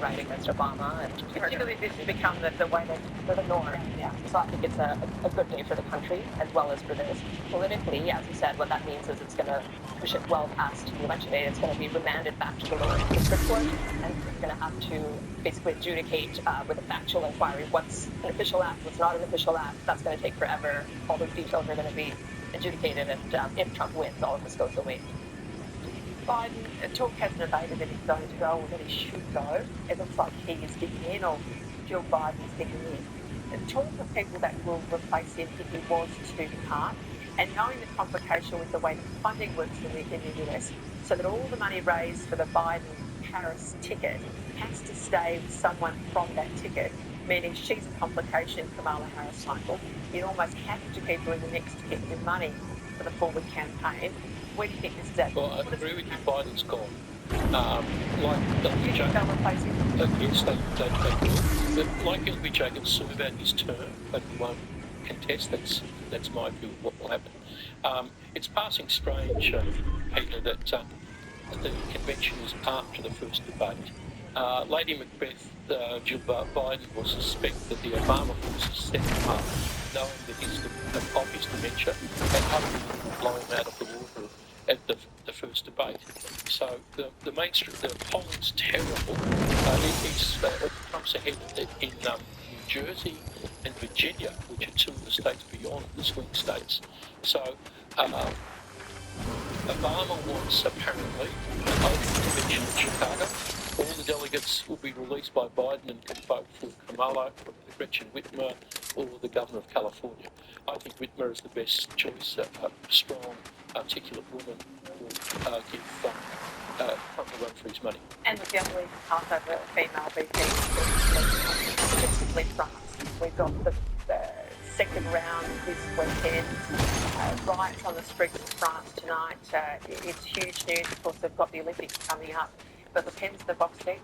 right against Obama, and particularly this has become the way that the norm. Yeah. So I think it's a good day for the country as well as for this. Politically, as you said, what that means is it's going to push it well past the election day. It's going to be remanded back to the lower district court, and they're going to have to basically adjudicate with a factual inquiry what's an official act, what's not an official act. That's going to take forever. All those details are going to be adjudicated, and if Trump wins, all of this goes away. Biden, talk hasn't abated that he's going to go or that he should go. It looks like he is digging in, or Jill Biden is digging in. And talk of people that will replace him if he was to depart, and knowing the complication with the way the funding works in the US, so that all the money raised for the Biden-Harris ticket has to stay with someone from that ticket, meaning she's a complication, Kamala Harris cycle. You almost have to keep her in the mix to get your money for the forward campaign. Where do you think this is at? Well, I agree with you. Biden's gone. Like LBJ, they'll replace him? Yes, they will. But like LBJ can serve out his term, but he won't contest. That's my view of what will happen. It's passing strange, Peter, that the convention is after the first debate. Lady Macbeth, Jill Biden, will suspect that the Obama forces set him up, knowing that he's of his dementia, and hoping to blow him out of the water at the first debate. So the mainstream, the polling's terrible. Trump's ahead in New Jersey and Virginia, which are two of the states beyond the swing states. So Obama wants, apparently, an open convention in Chicago. All the delegates will be released by Biden and can vote for Kamala, Gretchen Whitmer, or the governor of California. I think Whitmer is the best choice, a strong, articulate woman who will give Trump a run for his money. And the only half of a female VP is France. We've got the second round this weekend, riots on the streets of France tonight. It's huge news. Of course, they've got the Olympics coming up. But Le Pen's the box seat.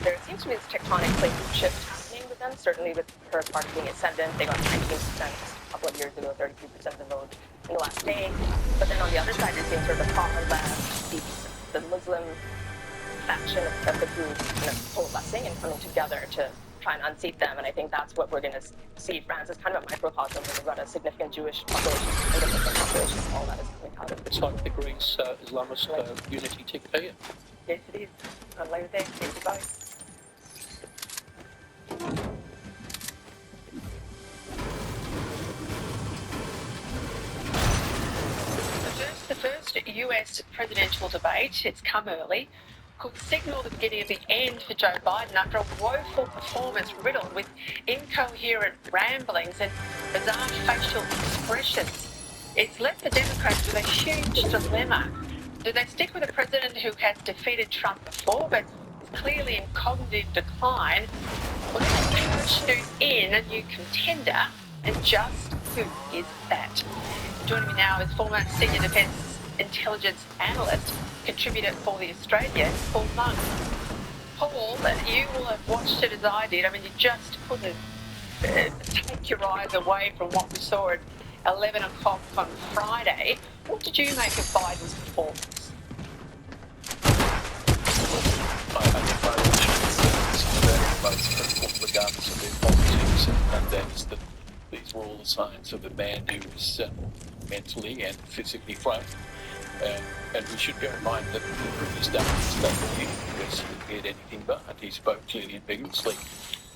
There seems to be this tectonic plate shift happening with them, certainly with her party being ascendant. They got 19% just a couple of years ago, 33% of the vote in the last day. But then on the other side, you're seeing sort of the far left, the Muslim faction of the group kind of coalescing and coming together to try and unseat them. And I think that's what we're going to see. France is kind of a microcosm where we've got a significant Jewish population and a Muslim population. All that is coming out of it. It's like the Greece Islamist unity tick here. Yes, it is. I'll leave it there. Thank you both. The first US presidential debate, it's come early, could signal the beginning of the end for Joe Biden after a woeful performance riddled with incoherent ramblings and bizarre facial expressions. It's left the Democrats with a huge dilemma. Do they stick with a president who has defeated Trump before but is clearly in cognitive decline, or do they parachute in a new contender, and just who is that? Joining me now is former Senior Defence Intelligence Analyst, contributor for The Australian, Paul Munn. Paul, you will have watched it as I did. I mean, you just couldn't take your eyes away from what we saw at 11 o'clock on Friday. What did you make of Biden's performance? I think both regardless of their politics, and that is that these were all the signs of a man who is mentally and physically frail. And we should bear in mind that the previous statement was compared anything but. He spoke clearly and vigorously.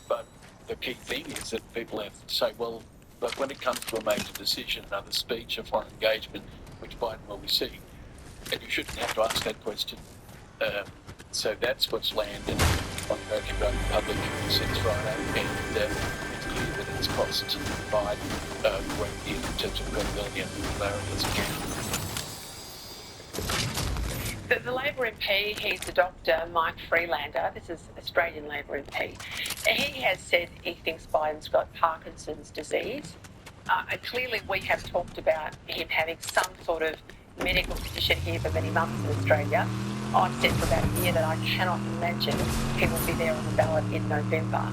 But the key thing is that people have to say, well, but when it comes to a major decision, another speech, a foreign engagement, which Biden will receive, and you shouldn't have to ask that question. So that's what's landed on the American vote public since Friday, and it's clear that it's cost Biden a great deal in terms of credibility and popularity as a candidate. The Labor MP, he's the Dr. Mike Freelander. This is Australian Labor MP. He has said he thinks Biden's got Parkinson's disease. Clearly, we have talked about him having some sort of medical condition here for many months in Australia. I've said for about a year that I cannot imagine he will be there on the ballot in November.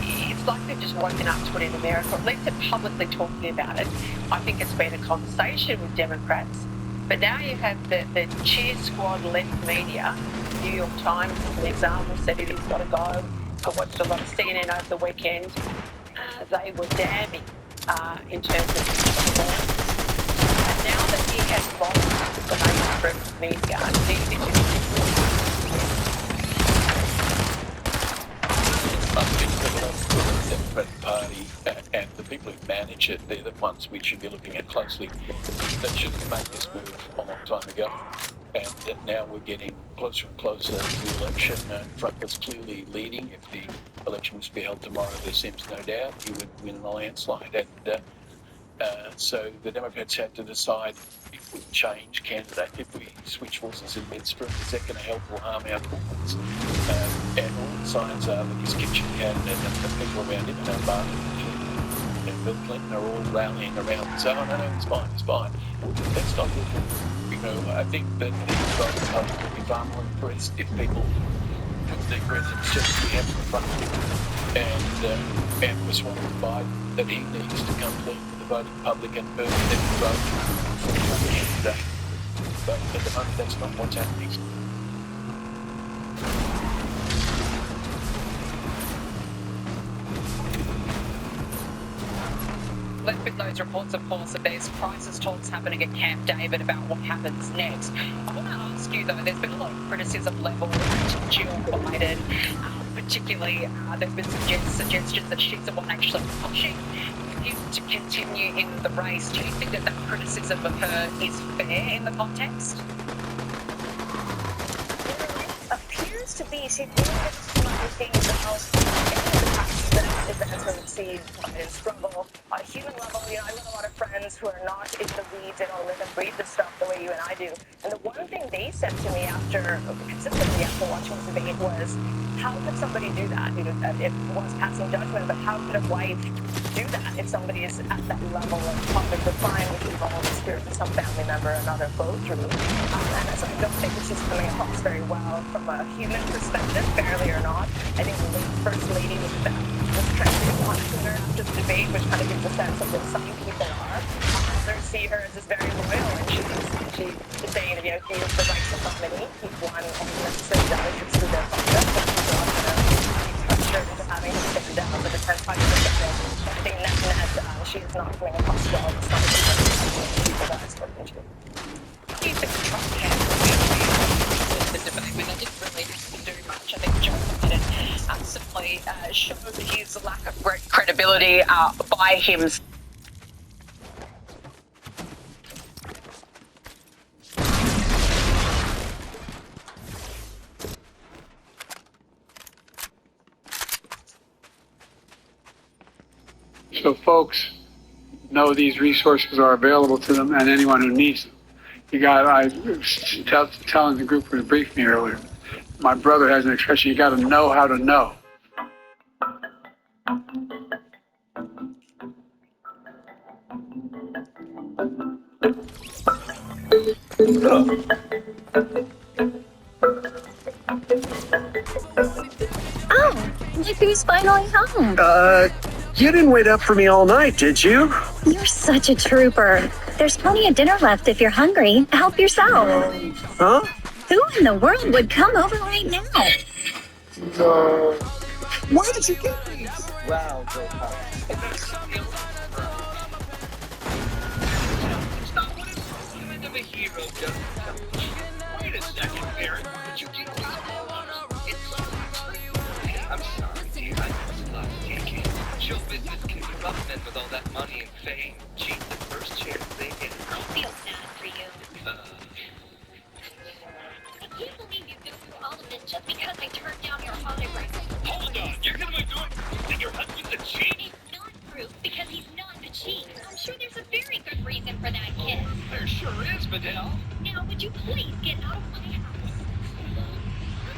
It's like they've just woken up to it in America, or at least they're publicly talking about it. I think it's been a conversation with Democrats But now you have the cheer squad-led media. New York Times, as an example, said he's got to go. I watched a lot of CNN over the weekend. They were damning in terms of his performance. And now that he has lost the mainstream media, do you think I think the Democratic Party and the people who manage it, they're the ones we should be looking at closely. They should have made this move a long time ago. And that now we're getting closer and closer to the election. Trump was clearly leading. If the election was to be held tomorrow, there seems no doubt he would win in a landslide. And so the Democrats have to decide if we change candidate, if we switch forces in midstream, is that going to help or harm our cause? And all the signs are that his kitchen cabinet and the people around him, and Barton and Bill Clinton, are all rallying around. So, no, it's fine. That's not good. I think that the public would be far more impressed if people took their presence just as we have in front of them and persuaded Biden that he needs to come clean with the voting public and urge them to vote for the candidate. But at the moment, that's not what's happening. with those reports, of course, that there's crisis talks happening at Camp David about what happens next. I want to ask you, though, there's been a lot of criticism levelled at Jill Biden, particularly there's been suggestions that she's the one actually pushing him to continue in the race. Do you think that criticism of her is fair in the context? Appears to be. She's doing some other things else in the past that advancement see Biden struggle on a human level. I have a lot of friends who are not in the weeds. They don't live and breathe the stuff the way you and I do. And the one thing they said to me consistently after watching the debate was, how could somebody do that? It was passing judgment, but how could a wife do that if somebody is at that level of public decline, which we've all experienced some family member or another go through? And so I don't think that she's coming across very well from a human perspective, fairly or not. I think the First Lady was trying to be honest with her after the debate, which kind of gives a sense of what some people are. Others see her as very loyal, and she's saying that, he is the right nominee. He's won all the necessary delegates through their process, but people are going to be pressured into having to stand down for the 10 party perspective. I think net, she is not coming across well. It's not the people that I've spoken to. Do you think Trump can the debate? I didn't really do much. I think Joe Biden simply showed his lack of credibility by himself. So folks know these resources are available to them and anyone who needs them. I was telling the group who briefed me earlier, my brother has an expression, you got to know how to know. Oh, look who's finally home. You didn't wait up for me all night, did you? You're such a trooper. There's plenty of dinner left if you're hungry. Help yourself. Huh? Who in the world would come over right now? Why did you get these? Wow, Joe Powell. Wait a second, Aaron. Did you get these photos? I'm sorry, dear. I just love taking. Show business can be rough then with all that money and fame. Geez, the first chance they get. I feel sad for you. I can't believe you've been through all of this just because I turned down your autograph. Hold on, you're gonna be doing that your husband's a cheat? It's not proof because he's not a cheat. I'm sure there's a very good reason for that kiss. There sure is, Vidal. Now, would you please get out of my house?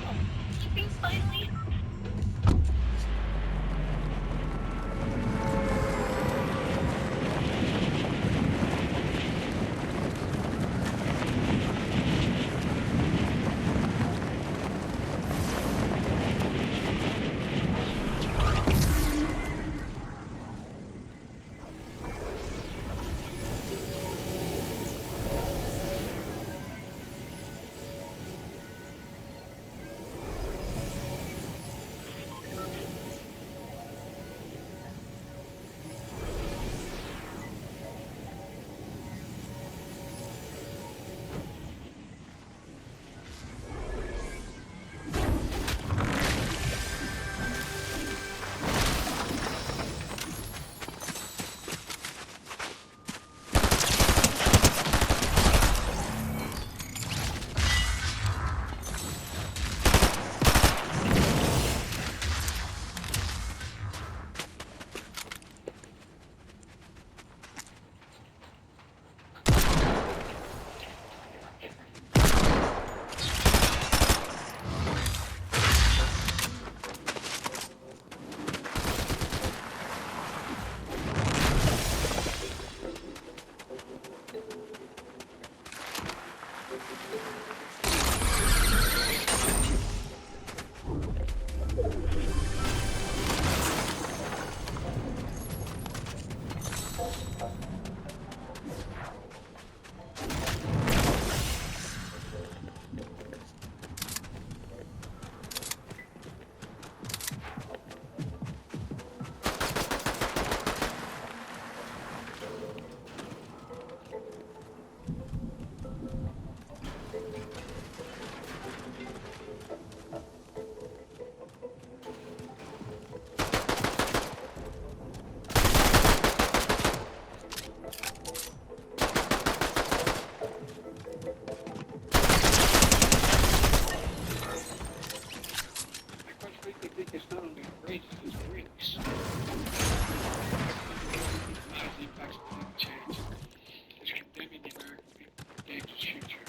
Oh, Tippy's finally home. think it's not only outrageous, it's really stupid. The impacts of climate change is condemning the American people to a dangerous future.